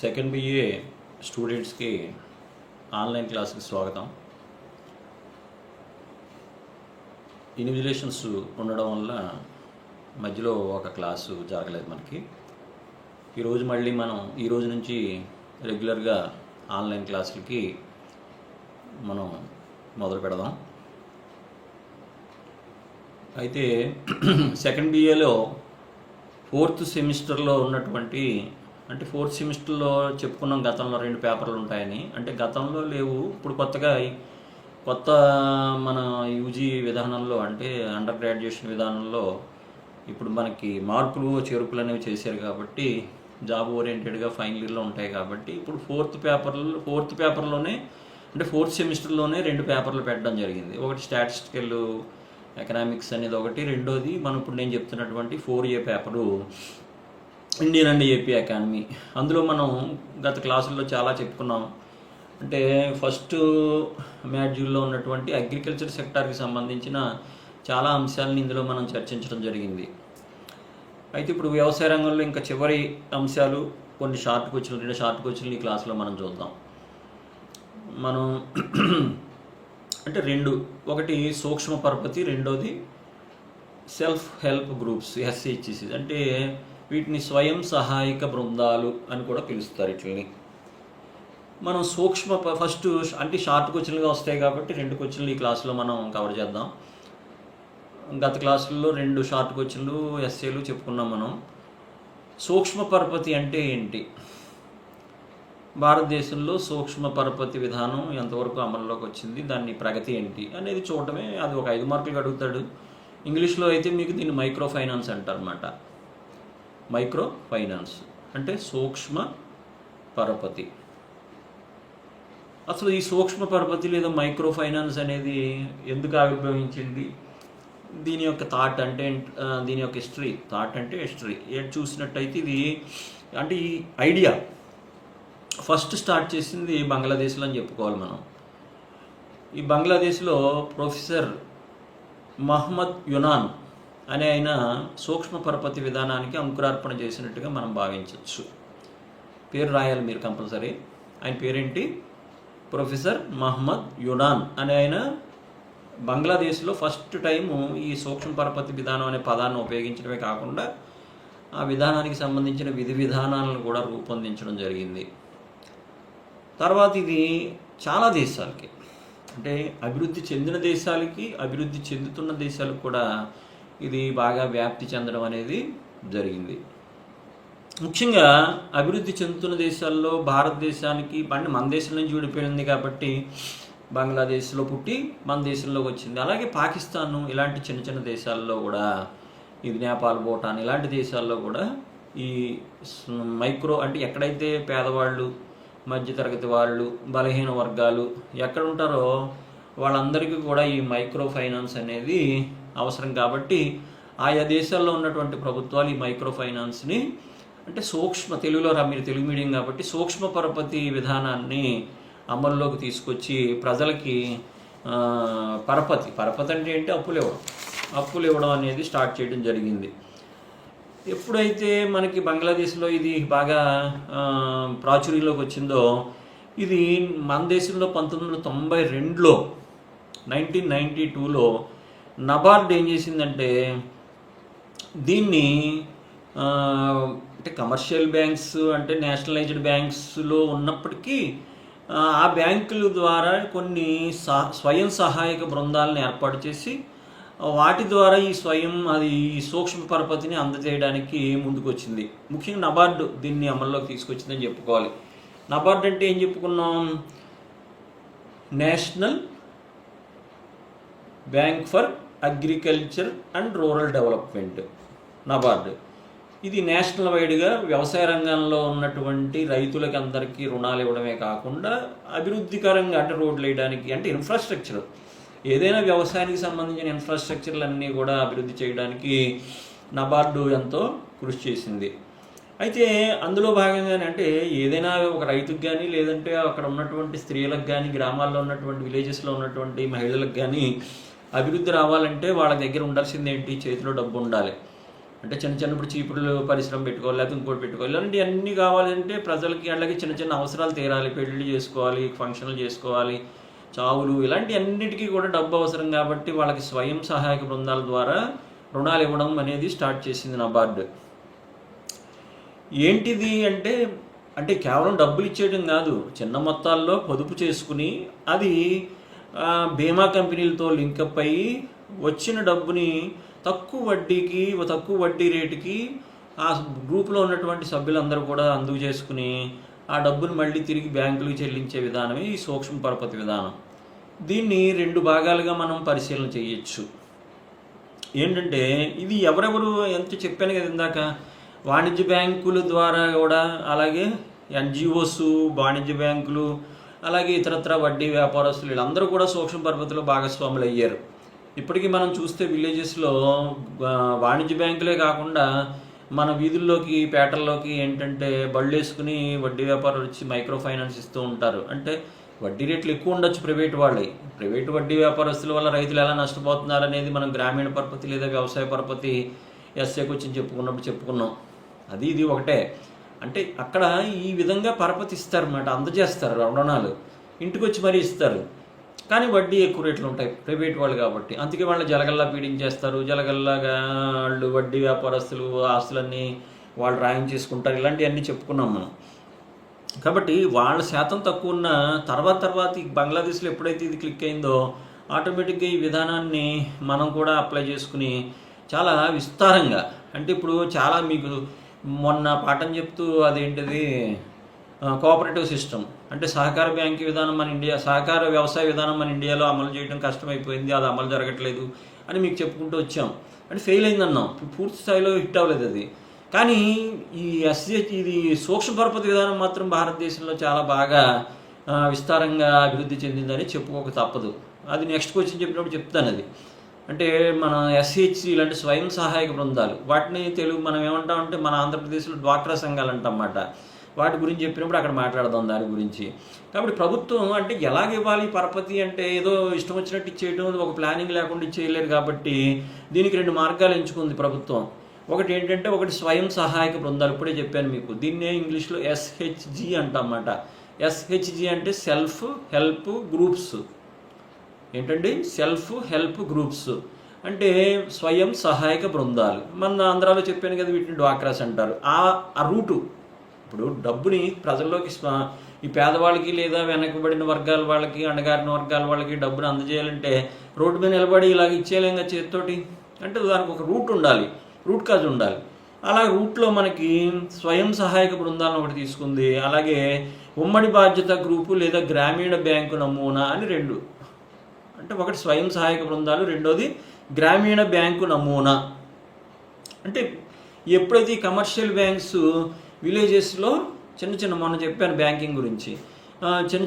Second BA స్టూడెంట్స్కి online క్లాస్కి స్వాగతం. ఇన్విజిలేషన్స్ ఉండడం వల్ల మధ్యలో ఒక క్లాసు జరగలేదు మనకి. ఈరోజు మళ్ళీ మనం ఈరోజు నుంచి రెగ్యులర్గా ఆన్లైన్ క్లాసులకి మనం మొదలు పెడదాం. అయితే సెకండ్ బిఏలో ఫోర్త్ సెమిస్టర్లో ఉన్నటువంటి అంటే ఫోర్త్ సెమిస్టర్లో చెప్పుకున్నాం గతంలో 2 పేపర్లు ఉంటాయని. అంటే గతంలో లేవు, ఇప్పుడు కొత్త మన యూజీ విధానంలో అంటే అండర్ గ్రాడ్యుయేషన్ విధానంలో ఇప్పుడు మనకి మార్కులు చేర్పులు అనేవి చేశారు కాబట్టి జాబ్ ఓరియంటెడ్గా ఫైనల్ ఇయర్లో ఉంటాయి కాబట్టి ఇప్పుడు ఫోర్త్ పేపర్లోనే అంటే ఫోర్త్ సెమిస్టర్లోనే 2 పేపర్లు పెట్టడం జరిగింది. ఒకటి స్టాటిస్టికల్ ఎకనామిక్స్ అనేది ఒకటి, రెండోది మనం ఇప్పుడు నేను చెప్తున్నటువంటి 4A paper Indian and AP economy. అందులో మనం గత క్లాసుల్లో చాలా చెప్పుకున్నాం. అంటే ఫస్ట్ మాడ్యూల్లో ఉన్నటువంటి అగ్రికల్చర్ సెక్టార్కి సంబంధించిన చాలా అంశాలను ఇందులో మనం చర్చించడం జరిగింది. అయితే ఇప్పుడు వ్యవసాయ రంగంలో ఇంకా చివరి అంశాలు కొన్ని షార్ట్ క్వశ్చన్లు ఈ క్లాసులో మనం చూద్దాం. మనం అంటే ఒకటి సూక్ష్మ పరపతి, రెండోది సెల్ఫ్ హెల్ప్ గ్రూప్స్ SHGs. అంటే వీటిని స్వయం సహాయక బృందాలు అని కూడా పిలుస్తారు. వీటిని మనం ఫస్ట్ అంటే షార్ట్ క్వశ్చన్లుగా వస్తాయి కాబట్టి 2 క్వశ్చన్లు ఈ క్లాసులో మనం కవర్ చేద్దాం. గత క్లాసుల్లో 2 షార్ట్ క్వశ్చన్లు ఎస్ఏలు చెప్పుకున్నాం మనం. సూక్ష్మ పరపతి అంటే ఏంటి, భారతదేశంలో సూక్ష్మ పరపతి విధానం ఎంతవరకు అమల్లోకి వచ్చింది, దాని ప్రగతి ఏంటి అనేది చూడటమే. అది ఒక 5 మార్కులు అడుగుతాడు. ఇంగ్లీష్లో అయితే మీకు దీన్ని మైక్రో ఫైనాన్స్ అంటారన్నమాట. మైక్రో ఫైనాన్స్ అంటే సూక్ష్మ పరపతి. అసలు ఈ సూక్ష్మ పరపతి లేదా మైక్రో ఫైనాన్స్ అనేది ఎందుకు ఆవిర్భవించింది, దీని యొక్క దీని యొక్క హిస్టరీ చూసినట్టయితే ఇది అంటే ఈ ఐడియా ఫస్ట్ స్టార్ట్ చేసింది బంగ్లాదేశ్లో అని చెప్పుకోవాలి మనం. ఈ బంగ్లాదేశ్లో ప్రొఫెసర్ మహమ్మద్ యునాన్ అనే ఆయన సూక్ష్మ పరపతి విధానానికి అంకురార్పణ చేసినట్టుగా మనం భావించవచ్చు. పేరు రాయాలి మీరు కంపల్సరీ. ఆయన పేరేంటి? ప్రొఫెసర్ మహమ్మద్ యునాన్ అనే ఆయన బంగ్లాదేశ్లో ఫస్ట్ టైము ఈ సూక్ష్మ పరపతి విధానం అనే పదాన్ని ఉపయోగించడమే కాకుండా ఆ విధానానికి సంబంధించిన విధి విధానాలను కూడా రూపొందించడం జరిగింది. తర్వాత ఇది చాలా దేశాలకి అంటే అభివృద్ధి చెందిన దేశాలకి, అభివృద్ధి చెందుతున్న దేశాలకు కూడా ఇది బాగా వ్యాప్తి చెందడం అనేది జరిగింది. ముఖ్యంగా అభివృద్ధి చెందుతున్న దేశాల్లో భారతదేశానికి మన దేశం నుంచి విడిపోయింది కాబట్టి బంగ్లాదేశ్లో పుట్టి మన దేశంలోకి వచ్చింది. అలాగే పాకిస్తాన్ ఇలాంటి చిన్న దేశాల్లో కూడా, ఇది నేపాల్, భూటాన్ ఇలాంటి దేశాల్లో కూడా ఈ మైక్రో అంటే ఎక్కడైతే పేదవాళ్ళు, మధ్యతరగతి వాళ్ళు, బలహీన వర్గాలు ఎక్కడ ఉంటారో వాళ్ళందరికీ కూడా ఈ మైక్రో ఫైనాన్స్ అనేది అవసరం కాబట్టి ఆయా దేశాల్లో ఉన్నటువంటి ప్రభుత్వాలు ఈ మైక్రో ఫైనాన్స్ని అంటే తెలుగులో మీరు తెలుగు మీడియం కాబట్టి సూక్ష్మ పరపతి విధానాన్ని అమల్లోకి తీసుకొచ్చి ప్రజలకి పరపతి అంటే ఏంటి, అప్పులు ఇవ్వడం అనేది స్టార్ట్ చేయడం జరిగింది. ఎప్పుడైతే మనకి బంగ్లాదేశ్లో ఇది బాగా ప్రాచుర్యంలోకి వచ్చిందో, ఇది మన దేశంలో 1992లో నబార్డ్ ఏం చేసిందంటే దీన్ని అంటే కమర్షియల్ బ్యాంక్స్ అంటే నేషనలైజ్డ్ బ్యాంక్స్లో ఉన్నప్పటికీ ఆ బ్యాంకుల ద్వారా కొన్ని స్వయం సహాయక బృందాలను ఏర్పాటు చేసి వాటి ద్వారా ఈ సూక్ష్మ పరపతిని అందజేయడానికి ముందుకు వచ్చింది. ముఖ్యంగా నబార్డు దీన్ని అమల్లోకి తీసుకొచ్చిందని చెప్పుకోవాలి. నబార్డ్ అంటే ఏం చెప్పుకున్నాం, national bank for agriculture and rural development. NABARD ఇది నేషనల్ వైడ్గా వ్యవసాయ రంగంలో ఉన్నటువంటి రైతులకి అందరికీ రుణాలు ఇవ్వడమే కాకుండా అభివృద్ధికరంగా అంటే రోడ్లు వేయడానికి అంటే ఇన్ఫ్రాస్ట్రక్చర్, ఏదైనా వ్యవసాయానికి సంబంధించిన ఇన్ఫ్రాస్ట్రక్చర్లన్నీ కూడా అభివృద్ధి చేయడానికి నబార్డు ఎంతో కృషి చేసింది. అయితే అందులో భాగంగానే అంటే ఏదైనా ఒక రైతుకు కానీ లేదంటే అక్కడ ఉన్నటువంటి స్త్రీలకు కానీ, గ్రామాల్లో ఉన్నటువంటి విలేజెస్లో ఉన్నటువంటి మహిళలకు కానీ అభివృద్ధి రావాలంటే వాళ్ళ దగ్గర ఉండాల్సింది ఏంటి, చేతిలో డబ్బు ఉండాలి. అంటే చిన్న చిన్న ఇప్పుడు చీపురులు పరిశ్రమ పెట్టుకోవాలి, లేకపోతే ఇంకోటి పెట్టుకోవాలి, ఇలాంటివన్నీ కావాలంటే ప్రజలకి వాళ్ళకి చిన్న చిన్న అవసరాలు తీరాలి, పెళ్ళిళ్ళు చేసుకోవాలి, ఫంక్షన్లు చేసుకోవాలి, చావులు, ఇలాంటి అన్నిటికీ కూడా డబ్బు అవసరం కాబట్టి వాళ్ళకి స్వయం సహాయక బృందాల ద్వారా రుణాలు ఇవ్వడం అనేది స్టార్ట్ చేసింది నబార్డు. ఏంటిది అంటే అంటే కేవలం డబ్బులు ఇచ్చేయడం కాదు, చిన్న మొత్తాల్లో పొదుపు చేసుకుని అది బీమా కంపెనీలతో లింకప్ అయ్యి వచ్చిన డబ్బుని తక్కువ వడ్డీ రేటుకి ఆ గ్రూప్లో ఉన్నటువంటి సభ్యులందరూ కూడా అందుకు చేసుకుని ఆ డబ్బును మళ్ళీ తిరిగి బ్యాంకులకు చెల్లించే విధానమే ఈ సూక్ష్మ పరపతి విధానం. దీన్ని 2 భాగాలుగా మనం పరిశీలన చేయొచ్చు. ఏంటంటే ఇది ఎవరెవరు ఎంత చెప్పాను కదా ఇందాక, వాణిజ్య బ్యాంకుల ద్వారా కూడా, అలాగే ఎన్జిఓస్, వాణిజ్య బ్యాంకులు, అలాగే ఇతరత్ర వడ్డీ వ్యాపారస్తులు, వీళ్ళందరూ కూడా సూక్ష్మ పరపతిలో భాగస్వాములు అయ్యారు. ఇప్పటికీ మనం చూస్తే విలేజెస్లో వాణిజ్య బ్యాంకులే కాకుండా మన వీధుల్లోకి, పేటల్లోకి ఏంటంటే బళ్ళు వేసుకుని వడ్డీ వ్యాపారులు వచ్చి మైక్రో ఫైనాన్స్ ఇస్తూ ఉంటారు. అంటే వడ్డీ రేట్లు ఎక్కువ ఉండొచ్చు ప్రైవేటు వడ్డీ వ్యాపారస్తుల వల్ల రైతులు ఎలా నష్టపోతున్నారు అనేది మనం గ్రామీణ పరపతి లేదా వ్యవసాయ పరపతి ఎస్ఏకి వచ్చి చెప్పుకున్నాం. అది ఇది ఒకటే. అంటే అక్కడ ఈ విధంగా పరపతి ఇస్తారన్నమాట, అందజేస్తారు రుణాలు, ఇంటికి వచ్చి మరీ ఇస్తారు. కానీ వడ్డీ ఎక్కువ రేట్లు ఉంటాయి ప్రైవేట్ వాళ్ళు కాబట్టి, అందుకే వాళ్ళని జలగల్లా పీడించేస్తారు. జలగల్లాగా వాళ్ళు వడ్డీ వ్యాపారస్తులు ఆస్తులన్నీ వాళ్ళు రాయించేసుకుంటారు. ఇలాంటివన్నీ చెప్పుకున్నాం మనం. కాబట్టి వాళ్ళ శాతం తక్కువ ఉన్న తర్వాత ఈ బంగ్లాదేశ్లో ఎప్పుడైతే ఇది క్లిక్ అయిందో ఆటోమేటిక్గా ఈ విధానాన్ని మనం కూడా అప్లై చేసుకుని చాలా విస్తారంగా, అంటే ఇప్పుడు చాలా మీకు మొన్న పాఠం చెప్తూ అదేంటిది కోఆపరేటివ్ సిస్టమ్, అంటే సహకార బ్యాంకు విధానం సహకార వ్యవసాయ విధానం మన ఇండియాలో అమలు చేయడం కష్టమైపోయింది, అది అమలు జరగట్లేదు అని మీకు చెప్పుకుంటూ వచ్చాం. అంటే ఫెయిల్ అయిందన్నాం, పూర్తి స్థాయిలో హిట్ అవ్వలేదు అది. కానీ ఈ ఇది సూక్ష్మ పరపతి విధానం మాత్రం భారతదేశంలో చాలా బాగా విస్తారంగా అభివృద్ధి చెందిందని చెప్పుకోక తప్పదు. అది నెక్స్ట్ క్వశ్చన్ చెప్పినప్పుడు చెప్తాను. అది అంటే మన ఎస్హెచ్సి ఇలాంటి స్వయం సహాయక బృందాలు, వాటిని తెలుగు మనం ఏమంటామంటే మన ఆంధ్రప్రదేశ్లో డ్వాక్రా సంఘాలు అంటన్నమాట. వాటి గురించి చెప్పినప్పుడు అక్కడ మాట్లాడదాం దాని గురించి. కాబట్టి ప్రభుత్వం అంటే ఎలాగ ఇవ్వాలి పరపతి అంటే ఏదో ఇష్టం వచ్చినట్టు ఇచ్చేయడం, ఒక ప్లానింగ్ లేకుండా ఇచ్చేయలేరు. కాబట్టి దీనికి 2 మార్గాలు ఎంచుకుంది ప్రభుత్వం. ఒకటి ఏంటంటే స్వయం సహాయక బృందాలు, ఇప్పుడే చెప్పాను మీకు, దీన్నే ఇంగ్లీష్లో ఎస్హెచ్జి అంటన్నమాట. ఎస్హెచ్జి అంటే సెల్ఫ్ హెల్ప్ గ్రూప్స్. ఏంటండి? సెల్ఫ్ హెల్ప్ గ్రూప్స్ అంటే స్వయం సహాయక బృందాలు. మన ఆంధ్రాలో చెప్పాను కదా, వీటిని డ్వాక్రాస్ అంటారు. ఆ రూటు ఇప్పుడు డబ్బుని ప్రజల్లోకి ఈ పేదవాళ్ళకి లేదా వెనకబడిన వర్గాల వాళ్ళకి, అణగారిన వర్గాల వాళ్ళకి డబ్బుని అందజేయాలంటే రోడ్డు మీద నిలబడి ఇలాగ ఇచ్చేయలేంగా చేతితోటి. అంటే దానికి ఒక రూట్ ఉండాలి, రూట్ కాజ్ ఉండాలి. అలా రూట్లో మనకి స్వయం సహాయక బృందాలను ఒకటి తీసుకుంది. అలాగే ఉమ్మడి బాధ్యత గ్రూపు లేదా గ్రామీణ బ్యాంకు నమూనా అని 2. అంటే ఒకటి స్వయం సహాయక బృందాలు, రెండోది గ్రామీణ బ్యాంకు నమూనా. అంటే ఎప్పుడైతే ఈ కమర్షియల్ బ్యాంక్స్ విలేజెస్లో చిన్న మొన్న చెప్పాను బ్యాంకింగ్ గురించి,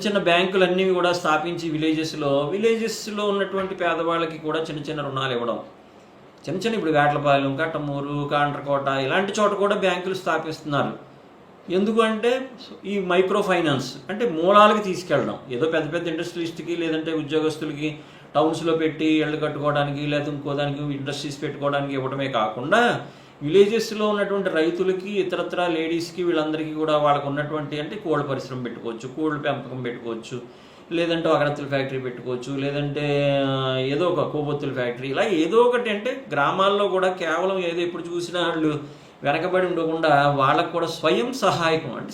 చిన్న బ్యాంకులన్నీ కూడా స్థాపించి విలేజెస్లో ఉన్నటువంటి పేదవాళ్ళకి కూడా చిన్న రుణాలు ఇవ్వడం. ఇప్పుడు వేటలపాలెం, కట్టమూరు, కాండ్రకోట ఇలాంటి చోట కూడా బ్యాంకులు స్థాపిస్తున్నారు. ఎందుకంటే ఈ మైక్రో ఫైనాన్స్ అంటే మూలాలకి తీసుకెళ్ళడం, ఏదో పెద్ద ఇండస్ట్రియలిస్ట్కి లేదంటే ఉద్యోగస్తులకి టౌన్స్లో పెట్టి ఇళ్ళు కట్టుకోవడానికి లేదా ఇంకోదానికి ఇండస్ట్రీస్ పెట్టుకోవడానికి ఇవ్వడమే కాకుండా విలేజెస్లో ఉన్నటువంటి రైతులకి, ఇతరత్ర లేడీస్కి, వీళ్ళందరికీ కూడా వాళ్ళకు ఉన్నటువంటి అంటే కోళ్ళ పరిశ్రమ పెట్టుకోవచ్చు, కోళ్ళ పెంపకం పెట్టుకోవచ్చు, లేదంటే అగరత్తుల ఫ్యాక్టరీ పెట్టుకోవచ్చు, లేదంటే ఏదో ఒక కొవ్వొత్తుల ఫ్యాక్టరీ, ఇలా ఏదో ఒకటి. అంటే గ్రామాల్లో కూడా కేవలం ఏదో ఇప్పుడు చూసినా వాళ్ళు వెనకబడి ఉండకుండా వాళ్ళకు కూడా స్వయం సహాయకం అంటే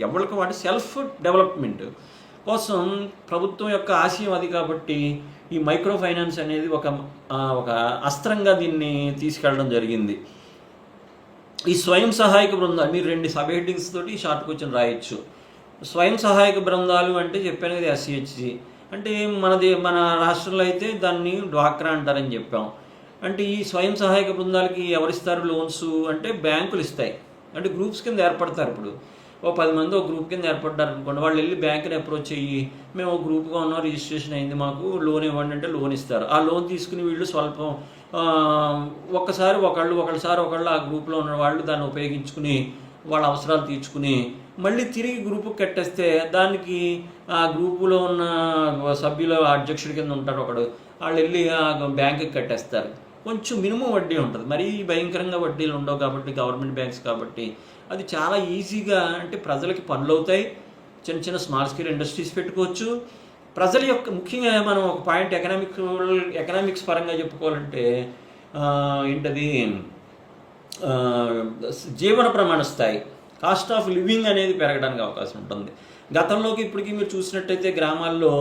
ఎవరికి వాటి సెల్ఫ్ డెవలప్మెంట్ కోసం ప్రభుత్వం యొక్క ఆశయం అది. కాబట్టి ఈ మైక్రో ఫైనాన్స్ అనేది ఒక అస్త్రంగా దీన్ని తీసుకెళ్ళడం జరిగింది. ఈ స్వయం సహాయక బృందాలు మీరు 2 సబ్ హెడ్డింగ్స్ తోటి షార్ట్ క్వశ్చన్ రాయొచ్చు. స్వయం సహాయక బృందాలు అంటే చెప్పాను కదా ఎస్హెచ్జి, అంటే మన రాష్ట్రంలో అయితే దాన్ని డ్వాక్రా అంటారని చెప్పాం. అంటే ఈ స్వయం సహాయక బృందాలకి ఎవరిస్తారు లోన్స్ అంటే బ్యాంకులు ఇస్తాయి. అంటే గ్రూప్స్ కింద ఏర్పడతారు. ఇప్పుడు 10 మంది ఒక గ్రూప్ కింద ఏర్పడ్డారు అనుకోండి, వాళ్ళు వెళ్ళి బ్యాంకుని అప్రోచ్ అయ్యి మేము ఒక గ్రూప్గా ఉన్నాం, రిజిస్ట్రేషన్ అయింది, మాకు లోన్ ఇవ్వండి అంటే లోన్ ఇస్తారు. ఆ లోన్ తీసుకుని వీళ్ళు స్వల్పం ఒకళ్ళు ఆ గ్రూప్లో ఉన్న వాళ్ళు దాన్ని ఉపయోగించుకుని వాళ్ళ అవసరాలు తీర్చుకుని మళ్ళీ తిరిగి గ్రూపుకి కట్టేస్తే దానికి ఆ గ్రూపులో ఉన్న సభ్యుల అధ్యక్షుడి కింద ఉంటారు ఒకడు, వాళ్ళు వెళ్ళి ఆ బ్యాంకుకి కట్టేస్తారు. కొంచెం మినిమం వడ్డీ ఉంటుంది, మరీ భయంకరంగా వడ్డీలు ఉండవు కాబట్టి, గవర్నమెంట్ బ్యాంక్స్ కాబట్టి అది చాలా ఈజీగా, అంటే ప్రజలకి పనులు అవుతాయి, చిన్న చిన్న స్మాల్ స్కేల్ ఇండస్ట్రీస్ పెట్టుకోవచ్చు. ప్రజల యొక్క ముఖ్యంగా మనం ఒక పాయింట్ ఎకనామిక్స్ పరంగా చెప్పుకోవాలంటే ఏంటది, జీవన ప్రమాణ స్థాయి, కాస్ట్ ఆఫ్ లివింగ్ అనేది పెరగడానికి అవకాశం ఉంటుంది. గతంలోకి ఇప్పటికీ మీరు చూసినట్టయితే గ్రామాల్లో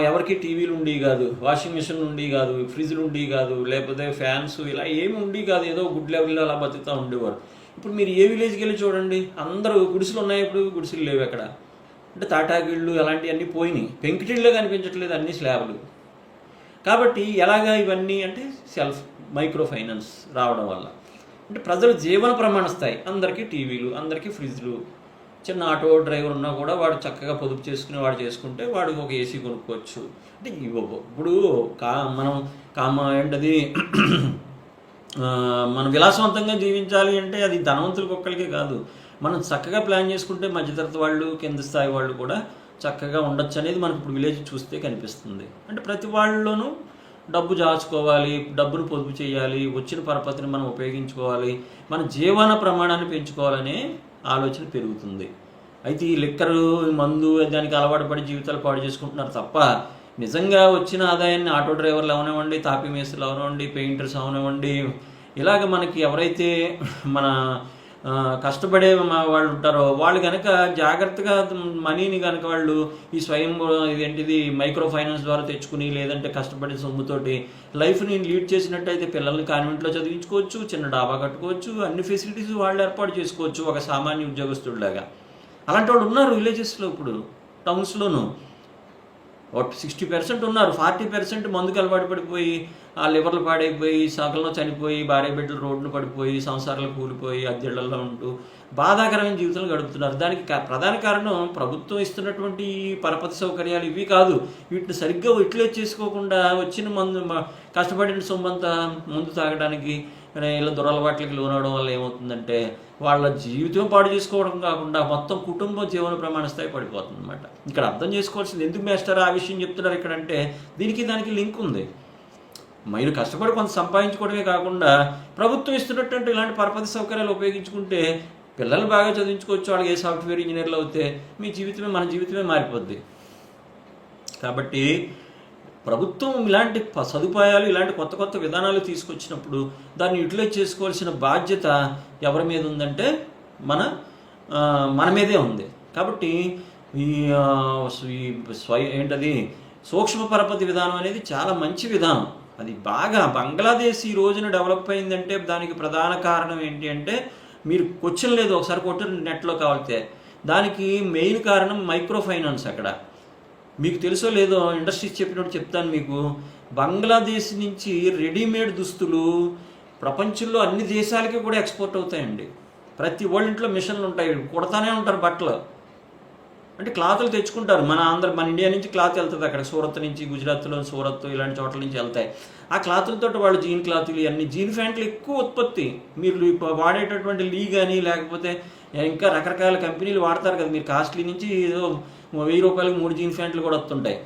ఎవరికి టీవీలు ఉండి కాదు, వాషింగ్ మిషన్ ఉండి కాదు, ఫ్రిడ్జ్లు ఉండి కాదు, లేకపోతే ఫ్యాన్స్ ఇలా ఏమి ఉండి కాదు, ఏదో గుడ్ లెవెల్లో అలా బతుకుతూ ఉండేవారు. ఇప్పుడు మీరు ఏ విలేజ్కి వెళ్ళి చూడండి, అందరూ గుడిసెలు ఉన్నాయి, ఇప్పుడు గుడిసెలు లేవు ఎక్కడ, అంటే తాటాకిళ్ళు అలాంటివన్నీ పోయినాయి, పెంకుటిళ్ళే కనిపించట్లేదు, అన్ని స్లాబ్లు. కాబట్టి ఎలాగా ఇవన్నీ అంటే మైక్రో ఫైనాన్స్ రావడం వల్ల, అంటే ప్రజల జీవన ప్రమాణ స్థాయి, అందరికీ టీవీలు, అందరికీ ఫ్రిడ్జ్లు, చిన్న ఆటో డ్రైవర్ ఉన్నా కూడా వాడు చక్కగా పొదుపు చేసుకుని వాడు చేసుకుంటే వాడు ఒక ఏసీ కొనుక్కోవచ్చు. అంటే ఇప్పుడు మనం ఏంటది మనం విలాసవంతంగా జీవించాలి అంటే అది ధనవంతులకు ఒక్కరికే కాదు, మనం చక్కగా ప్లాన్ చేసుకుంటే మధ్యతరగతి వాళ్ళు, కింద స్థాయి వాళ్ళు కూడా చక్కగా ఉండొచ్చు అనేది మనకు ఇప్పుడు విలేజ్ చూస్తే కనిపిస్తుంది. అంటే ప్రతి వాళ్ళలోనూ డబ్బు దాచుకోవాలి, డబ్బును పొదుపు చేయాలి, వచ్చిన పరపతిని మనం ఉపయోగించుకోవాలి, మన జీవన ప్రమాణాన్ని పెంచుకోవాలనే ఆలోచన పెరుగుతుంది. అయితే ఈ లిక్కరు, మందు దానికి అలవాటు పడి జీవితాలు పాడు చేసుకుంటున్నారు తప్ప నిజంగా వచ్చిన ఆదాయాన్ని ఆటో డ్రైవర్లు అవనివ్వండి, తాపీ మేస్త్రులు అవనివ్వండి, పెయింటర్స్ అవనివ్వండి, ఇలాగ మనకి ఎవరైతే మన కష్టపడే వాళ్ళు ఉంటారో వాళ్ళు కనుక జాగ్రత్తగా మనీని కనుక వాళ్ళు ఈ స్వయం ఇదేంటిది మైక్రో ఫైనాన్స్ ద్వారా తెచ్చుకుని, లేదంటే కష్టపడే సొమ్ముతోటి లైఫ్ని లీడ్ చేసినట్టయితే పిల్లల్ని కాన్వెంట్లో చదివించుకోవచ్చు, చిన్న డాబా కట్టుకోవచ్చు, అన్ని ఫెసిలిటీస్ వాళ్ళు ఏర్పాటు చేసుకోవచ్చు ఒక సామాన్య ఉద్యోగస్తుడిలాగా. అలాంటి వాళ్ళు ఉన్నారు విలేజెస్లో, ఇప్పుడు టౌన్స్లోనూ 60% ఉన్నారు. 40% మందుకు అలవాటు పడిపోయి ఆ లివర్లు పాడైపోయి, సగంలో చనిపోయి, భార్య బిడ్డలు రోడ్డును పడిపోయి, సంసారాలు కూలిపోయి, అద్దెళ్లలో ఉంటూ బాధాకరమైన జీవితాలు గడుపుతున్నారు. దానికి ప్రధాన కారణం ప్రభుత్వం ఇస్తున్నటువంటి పరపతి సౌకర్యాలు ఇవి కాదు. వీటిని సరిగ్గా యూటిలైజ్ చేసుకోకుండా వచ్చిన మందు, కష్టపడిన సొమ్మంతా మందు తాగడానికి, ఇలా దురలవాట్లకి లోనవడం వల్ల ఏమవుతుందంటే వాళ్ళ జీవితం పాడు చేసుకోవడం కాకుండా మొత్తం కుటుంబ జీవన ప్రమాణ స్థాయి పడిపోతుంది అనమాట. ఇక్కడ అర్థం చేసుకోవాల్సింది, ఎందుకు మేస్టర్ ఆ విషయం చెప్తున్నారు ఇక్కడ అంటే దీనికి దానికి లింక్ ఉంది. మీరు కష్టపడి కొంత సంపాదించుకోవడమే కాకుండా ప్రభుత్వం ఇస్తున్నట్టు ఇలాంటి పరపతి సౌకర్యాలు ఉపయోగించుకుంటే పిల్లలు బాగా చదివించుకోవచ్చు, వాళ్ళకి ఏ సాఫ్ట్వేర్ ఇంజనీర్లు అవుతే మీ జీవితమే, మన జీవితమే మారిపోద్ది. కాబట్టి ప్రభుత్వం ఇలాంటి సదుపాయాలు, ఇలాంటి కొత్త కొత్త విధానాలు తీసుకొచ్చినప్పుడు దాన్ని యూటిలైజ్ చేసుకోవాల్సిన బాధ్యత ఎవరి మీద ఉందంటే మన మీదే ఉంది. కాబట్టి ఏంటది సూక్ష్మ పరపతి విధానం అనేది చాలా మంచి విధానం. అది బాగా బంగ్లాదేశ్ ఈ రోజున డెవలప్ అయిందంటే దానికి ప్రధాన కారణం ఏంటి అంటే, మీరు క్వశ్చన్ లేదు, ఒకసారి కొట్టిన నెట్లో కావాలితే, దానికి మెయిన్ కారణం మైక్రో ఫైనాన్స్. అక్కడ మీకు తెలుసో లేదో, ఇండస్ట్రీస్ చెప్పినట్టు చెప్తాను మీకు, బంగ్లాదేశ్ నుంచి రెడీమేడ్ దుస్తులు ప్రపంచంలో అన్ని దేశాలకి కూడా ఎక్స్పోర్ట్ అవుతాయండి. ప్రతి వాళ్ళ ఇంట్లో మిషన్లు ఉంటాయి, కుడతానే ఉంటారు బట్టలు. అంటే క్లాతులు తెచ్చుకుంటారు, మన ఇండియా నుంచి క్లాత్ వెళ్తుంది అక్కడ, సూరత్ నుంచి, గుజరాత్లో సూరత్ ఇలాంటి చోట్ల నుంచి వెళ్తాయి. ఆ క్లాతులతో వాళ్ళు జీన్ క్లాతులు, ఇవన్నీ జీన్ ప్యాంట్లు ఎక్కువ ఉత్పత్తి. మీరు వాడేటటువంటి లీ కానీ లేకపోతే ఇంకా రకరకాల కంపెనీలు వాడతారు కదా, మీరు కాస్ట్లీ నుంచి ఏదో 1000 రూపాయలకు 3 జీన్ ప్యాంట్లు కూడా వస్తుంటాయి.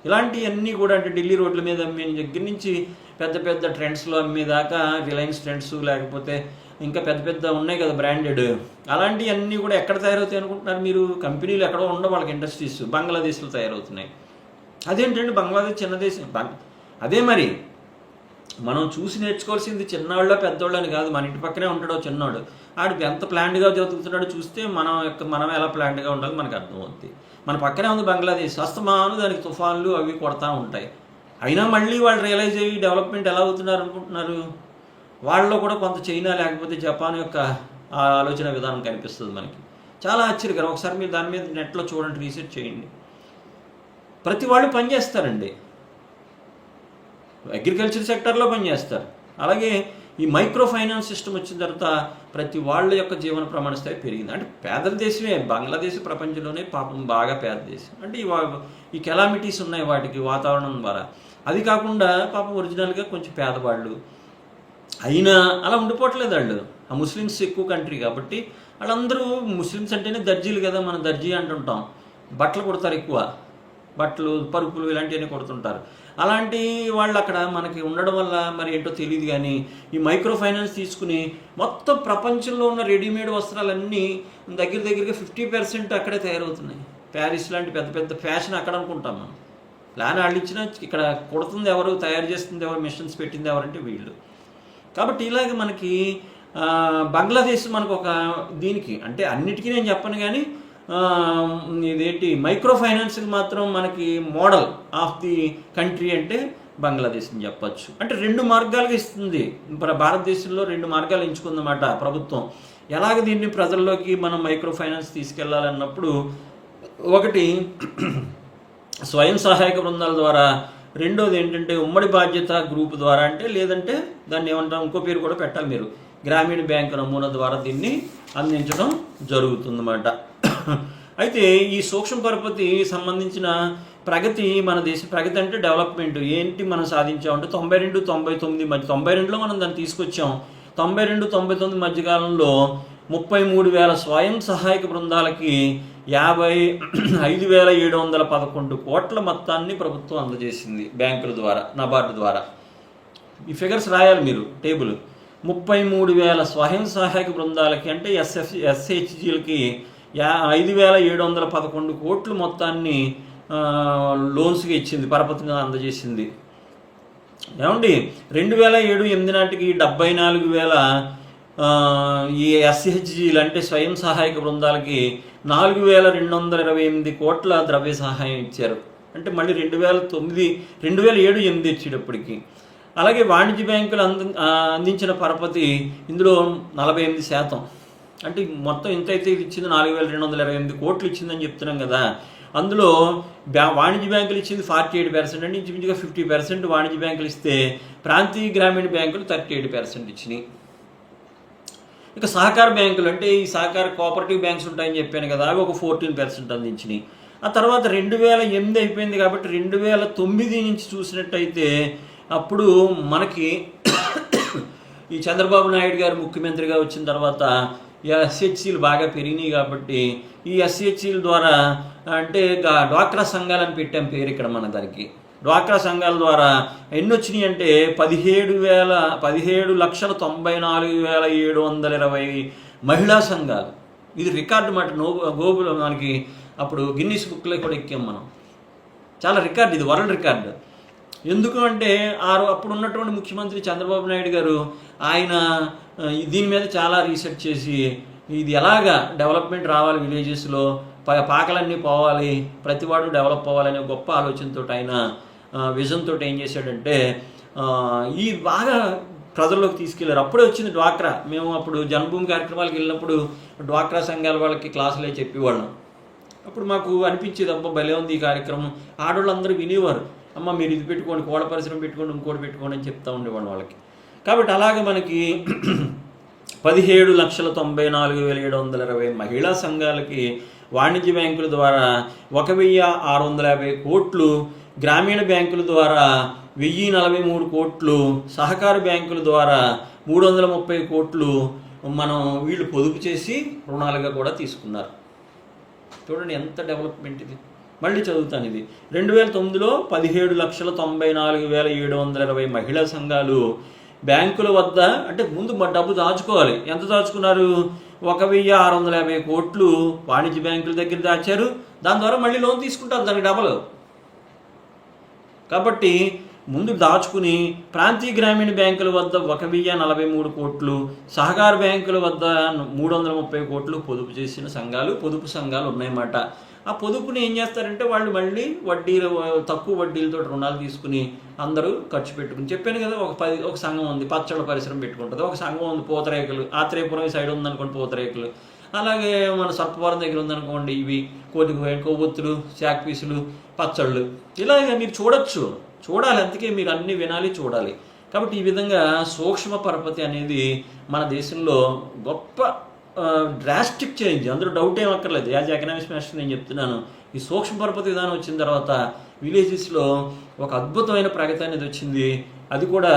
ఇలాంటివన్నీ కూడా అంటే ఢిల్లీ రోడ్ల మీద అమ్మే దగ్గర నుంచి పెద్ద పెద్ద ట్రెండ్స్లో అమ్మేదాకా, రిలయన్స్ ట్రెండ్స్ లేకపోతే ఇంకా పెద్ద పెద్ద ఉన్నాయి కదా బ్రాండెడ్, అలాంటివన్నీ కూడా ఎక్కడ తయారవుతాయి అనుకుంటున్నారు మీరు? కంపెనీలు ఎక్కడో ఉండవు వాళ్ళకి, ఇండస్ట్రీస్ బంగ్లాదేశ్లో తయారవుతున్నాయి. అదేంటండి బంగ్లాదేశ్ చిన్న దేశం. అదే మరి మనం చూసి నేర్చుకోవాల్సింది చిన్నవాళ్ళ పెద్దవాళ్ళని కాదు. మన ఇంటి పక్కనే ఉంటాడో చిన్నవాడు, ఆడు ఎంత ప్లాన్డ్గా చదువుతున్నాడో చూస్తే మనం ఎలా ప్లాన్డ్గా ఉండాలి మనకు అర్థమవుతుంది. మన పక్కనే ఉంది బంగ్లాదేశ్, అస్తమాను దానికి తుఫాన్లు అవి కొడతా ఉంటాయి. అయినా మళ్ళీ వాళ్ళు రియలైజ్ అయ్యి డెవలప్మెంట్ ఎలా అవుతున్నారు అనుకుంటున్నారు? వాళ్ళలో కూడా కొంత చైనా లేకపోతే జపాన్ యొక్క ఆలోచన విధానం కనిపిస్తుంది మనకి. చాలా ఆశ్చర్యకరం. ఒకసారి మీరు దాని మీద నెట్లో చూడండి, రీసెర్చ్ చేయండి. ప్రతి వాళ్ళు పనిచేస్తారండి, అగ్రికల్చర్ సెక్టర్లో పనిచేస్తారు. అలాగే ఈ మైక్రో ఫైనాన్స్ సిస్టమ్ వచ్చిన తర్వాత ప్రతి వాళ్ళ యొక్క జీవన ప్రమాణ స్థాయి పెరిగింది. అంటే పేదల దేశమే బంగ్లాదేశ్, ప్రపంచంలోనే పాపం బాగా పేద దేశం. అంటే ఈ కెలామిటీస్ ఉన్నాయి వాటికి వాతావరణం ద్వారా. అది కాకుండా పాపం ఒరిజినల్గా కొంచెం పేదవాళ్ళు అయినా అలా ఉండిపోవట్లేదు వాళ్ళు. ఆ ముస్లిమ్స్ ఎక్కువ కంట్రీ కాబట్టి వాళ్ళందరూ, ముస్లిమ్స్ అంటేనే దర్జీలు కదా, మనం దర్జీ అంటుంటాం. బట్టలు కుడతారు ఎక్కువ, బట్టలు, పరుపులు ఇలాంటివన్నీ కొడుతుంటారు. అలాంటి వాళ్ళు అక్కడ మనకి ఉండడం వల్ల మరి ఏంటో తెలియదు. కానీ ఈ మైక్రో ఫైనాన్స్ తీసుకుని మొత్తం ప్రపంచంలో ఉన్న రెడీమేడ్ వస్త్రాలన్నీ దగ్గరగా 50% అక్కడే తయారవుతున్నాయి. ప్యారిస్ లాంటి పెద్ద పెద్ద ఫ్యాషన్ అక్కడ అనుకుంటాం మనం. ప్లాన్ వాళ్ళు ఇచ్చినా ఇక్కడ కుడుతుంది ఎవరు, తయారు చేస్తుంది ఎవరు, మిషన్స్ పెట్టింది ఎవరంటే వీళ్ళు. కాబట్టి ఇలాగ మనకి బంగ్లాదేశ్ మనకు ఒక దీనికి అంటే అన్నిటికీ నేను చెప్పను కానీ ఇదేంటి మైక్రో ఫైనాన్స్కి మాత్రం మనకి మోడల్ ఆఫ్ ది కంట్రీ అంటే బంగ్లాదేశ్ అని చెప్పచ్చు. అంటే 2 మార్గాలుగా ఇస్తుంది. భారతదేశంలో 2 మార్గాలు ఎంచుకుందన్నమాట ప్రభుత్వం. ఎలాగ దీన్ని ప్రజల్లోకి మనం మైక్రో ఫైనాన్స్ తీసుకెళ్లాలన్నప్పుడు ఒకటి స్వయం సహాయక బృందాల ద్వారా, రెండోది ఏంటంటే ఉమ్మడి బాధ్యత గ్రూప్ ద్వారా, అంటే లేదంటే దాన్ని ఏమంటాం ఇంకో పేరు కూడా పెట్టాలి మీరు, గ్రామీణ బ్యాంకు నమూనా ద్వారా దీన్ని అందించడం జరుగుతుందన్నమాట. అయితే ఈ సూక్ష్మ పరపతి సంబంధించిన ప్రగతి, మన దేశ ప్రగతి అంటే డెవలప్మెంట్ ఏంటి మనం సాధించామంటే 92-99 మధ్య, 92లో మనం దాన్ని తీసుకొచ్చాం. 92-99 మధ్యకాలంలో 33,000 స్వయం సహాయక బృందాలకి 55,711 కోట్ల మొత్తాన్ని ప్రభుత్వం అందజేసింది బ్యాంకుల ద్వారా, నబార్డు ద్వారా. ఈ ఫిగర్స్ రాయాలి మీరు టేబుల్. 33,000 స్వయం సహాయక బృందాలకి అంటే ఎస్హెచ్జీలకి 5,711 కోట్ల మొత్తాన్ని లోన్స్గా ఇచ్చింది, పరపతిని అందజేసింది. ఏమండి 2007-8 నాటికి 74,000 ఈ ఎస్హెచ్జీలు అంటే స్వయం సహాయక బృందాలకి 4,228 కోట్ల ద్రవ్య సహాయం ఇచ్చారు. అంటే మళ్ళీ 2007-8 ఇచ్చేటప్పటికి. అలాగే వాణిజ్య బ్యాంకులు అందించిన పరపతి ఇందులో 48%. అంటే మొత్తం ఎంతైతే ఇది ఇచ్చింది 4,228 కోట్లు ఇచ్చిందని చెప్తున్నాం కదా. అందులో వాణిజ్య బ్యాంకులు ఇచ్చింది 48%, అంటే ఇంచుమించుగా 50% వాణిజ్య బ్యాంకులు ఇస్తే ప్రాంతీయ గ్రామీణ బ్యాంకులు 38% ఇచ్చినాయి. ఇక సహకార బ్యాంకులు అంటే ఈ సహకార కోఆపరేటివ్ బ్యాంక్స్ ఉంటాయని చెప్పాను కదా, అవి ఒక 14% అందించినాయి. ఆ తర్వాత 2008 అయిపోయింది కాబట్టి 2009 నుంచి చూసినట్టయితే అప్పుడు మనకి ఈ చంద్రబాబు నాయుడు గారు ముఖ్యమంత్రిగా వచ్చిన తర్వాత ఎస్హెచ్సీలు బాగా పెరిగినాయి. కాబట్టి ఈ ఎస్హెచ్సీల ద్వారా అంటే డ్వాక్రా సంఘాలని పెట్టాం పేరు ఇక్కడ మన దానికి. డ్వాక్రా సంఘాల ద్వారా ఎన్ని వచ్చినాయి అంటే 17,94,720 మహిళా సంఘాలు. ఇది రికార్డు మాట. గోబులో మనకి అప్పుడు గిన్నిస్ బుక్లో కూడా ఎక్కాం మనం. చాలా రికార్డు, ఇది వరల్డ్ రికార్డు. ఎందుకు అంటే అప్పుడు ఉన్నటువంటి ముఖ్యమంత్రి చంద్రబాబు నాయుడు గారు ఆయన దీని మీద చాలా రీసెర్చ్ చేసి ఇది ఎలాగా డెవలప్మెంట్ రావాలి, విలేజెస్లో పాకలన్నీ పోవాలి, ప్రతివాడు డెవలప్ అవ్వాలనే గొప్ప ఆలోచనతో ఆయన విజన్ తోటి ఏం చేశాడంటే ఈ బాగా ప్రజల్లోకి తీసుకెళ్లారు. అప్పుడే వచ్చింది డ్వాక్రా. మేము అప్పుడు జన్మభూమి కార్యక్రమాలకు వెళ్ళినప్పుడు డ్వాక్రా సంఘాల వాళ్ళకి క్లాసులే చెప్పేవాళ్ళం. అప్పుడు మాకు అనిపించేది అబ్బా భలే ఉంది ఈ కార్యక్రమం. ఆడవాళ్ళందరూ వినేవారు, అమ్మ మీరు ఇది పెట్టుకోండి, కోళ్ళ పరిశ్రమ పెట్టుకోండి, ఇంకోటి పెట్టుకోండి అని చెప్తా ఉండేవాడు వాళ్ళకి. కాబట్టి అలాగే మనకి 17,94,720 మహిళా సంఘాలకి వాణిజ్య బ్యాంకుల ద్వారా 1,650 కోట్లు, గ్రామీణ బ్యాంకుల ద్వారా 1,043 కోట్లు, సహకార బ్యాంకుల ద్వారా 330 కోట్లు మనం వీళ్ళు పొదుపు చేసి రుణాలుగా కూడా తీసుకున్నారు. చూడండి ఎంత డెవలప్మెంట్ ఇది. మళ్ళీ చదువుతాను ఇది. 2009లో 17,94,720 మహిళా సంఘాలు బ్యాంకుల వద్ద అంటే ముందు డబ్బు దాచుకోవాలి. ఎంత దాచుకున్నారు? 1,650 కోట్లు వాణిజ్య బ్యాంకుల దగ్గర దాచారు. దాని ద్వారా మళ్ళీ లోన్ తీసుకుంటారు, దానికి డబల్. కాబట్టి ముందు దాచుకుని ప్రాంతీయ గ్రామీణ బ్యాంకుల వద్ద 1,043 కోట్లు, సహకార బ్యాంకుల వద్ద 330 కోట్లు పొదుపు చేసిన సంఘాలు, పొదుపు సంఘాలు ఉన్నాయన్నమాట. ఆ పొదుపుని ఏం చేస్తారంటే వాళ్ళు మళ్ళీ తక్కువ వడ్డీలతో రుణాలు తీసుకుని అందరూ ఖర్చు పెట్టుకుని. చెప్పాను కదా, ఒక సంఘం ఉంది పచ్చళ్ళ పరిశ్రమ పెట్టుకుంటుంది, ఒక సంఘం ఉంది పూతరేకులు, ఆత్రేయపురం సైడ్ ఉందనుకోండి పూతరేకులు, అలాగే మన సర్పవరం దగ్గర ఉందనుకోండి ఇవి కొవ్వొత్తులు, శాక్ పీసులు, పచ్చళ్ళు. ఇలాగ మీరు చూడాలి, అందుకే మీరు అన్నీ వినాలి, చూడాలి. కాబట్టి ఈ విధంగా సూక్ష్మ పరపతి అనేది మన దేశంలో గొప్ప డ్రాస్టిక్ చేంజ్, అందులో డౌట్ ఏం అక్కర్లేదు. యాజ్ ఎకనామిక్స్ మాస్టర్ నేను చెప్తున్నాను, ఈ సూక్ష్మ పరపతి విధానం వచ్చిన తర్వాత విలేజెస్లో ఒక అద్భుతమైన ప్రగతి అనేది వచ్చింది. అది కూడా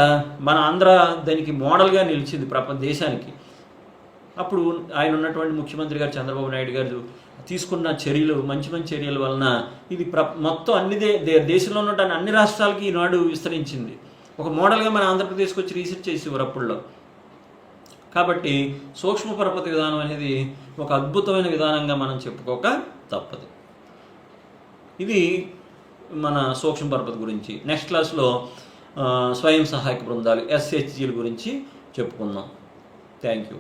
మన ఆంధ్ర దానికి మోడల్గా నిలిచింది దేశానికి. అప్పుడు ఆయన ఉన్నటువంటి ముఖ్యమంత్రి గారు చంద్రబాబు నాయుడు గారు తీసుకున్న చర్యలు, మంచి మంచి చర్యల వలన ఇది మొత్తం దేశంలో ఉన్నటువంటి అన్ని రాష్ట్రాలకి ఈనాడు విస్తరించింది. ఒక మోడల్గా మన ఆంధ్రప్రదేశ్కి వచ్చి రీసెర్చ్ చేసేవారు అప్పుల్లో. కాబట్టి సూక్ష్మ పరపతి విధానం అనేది ఒక అద్భుతమైన విధానంగా మనం చెప్పుకోక తప్పదు. ఇది మన సూక్ష్మ పరపతి గురించి. నెక్స్ట్ క్లాస్లో స్వయం సహాయక బృందాలు SHGల గురించి చెప్పుకుందాం. Thank you.